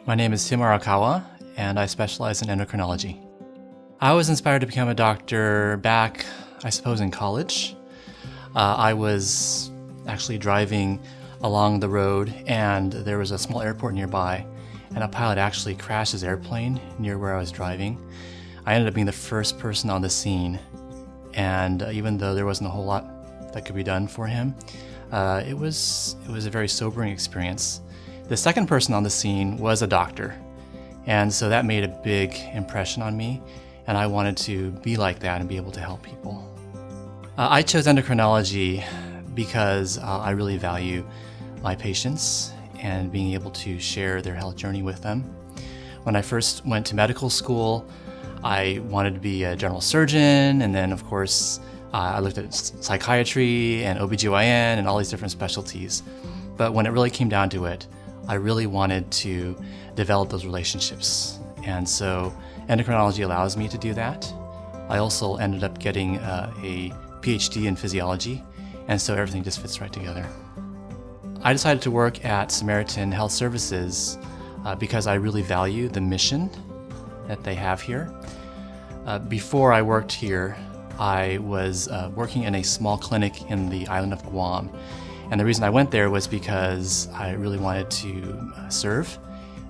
My name is Arakawa, and I specialize in endocrinology. I was inspired to become a doctor back, I suppose, in college. I was actually driving along the road, and there was a small airport nearby, and a pilot actually crashed his airplane near where I was driving. I ended up being the first person on the scene, and even though there wasn't a whole lot that could be done for him, it was a very sobering experience. The second person on the scene was a doctor, and so that made a big impression on me, and I wanted to be like that and be able to help people. I chose endocrinology because I really value my patients and being able to share their health journey with them. When I first went to medical school, I wanted to be a general surgeon, and then of course I looked at psychiatry and OBGYN and all these different specialties. But when it really came down to it, I really wanted to develop those relationships. And so endocrinology allows me to do that. I also ended up getting a PhD in physiology, and so everything just fits right together. I decided to work at Samaritan Health Services because I really value the mission that they have here. Before I worked here, I was working in a small clinic in the island of Guam. And the reason I went there was because I really wanted to serve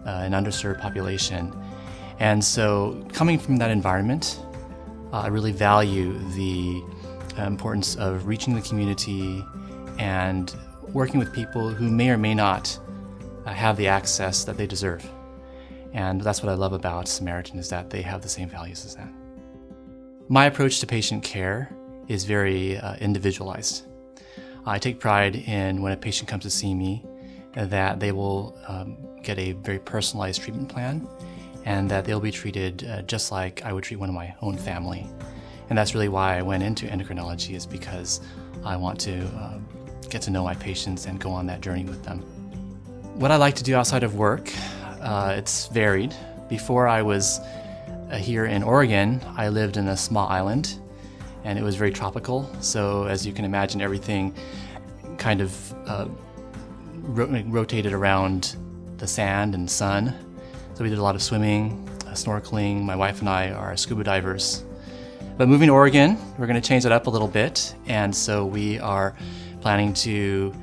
an underserved population. And so coming from that environment, I really value the importance of reaching the community and working with people who may or may not have the access that they deserve. And that's what I love about Samaritan, is that they have the same values as that. My approach to patient care is very individualized. I take pride in when a patient comes to see me that they will get a very personalized treatment plan, and that they'll be treated just like I would treat one of my own family. And that's really why I went into endocrinology, is because I want to get to know my patients and go on that journey with them. What I like to do outside of work, it's varied. Before I was here in Oregon, I lived in a small island, and it was very tropical. So as you can imagine, everything kind of rotated around the sand and sun. So we did a lot of swimming, snorkeling. My wife and I are scuba divers. But moving to Oregon, we're going to change that up a little bit. And so we are planning to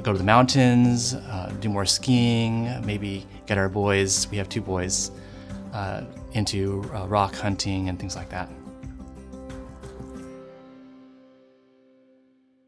go to the mountains, do more skiing, maybe get our boys, we have 2 boys, into rock hunting and things like that.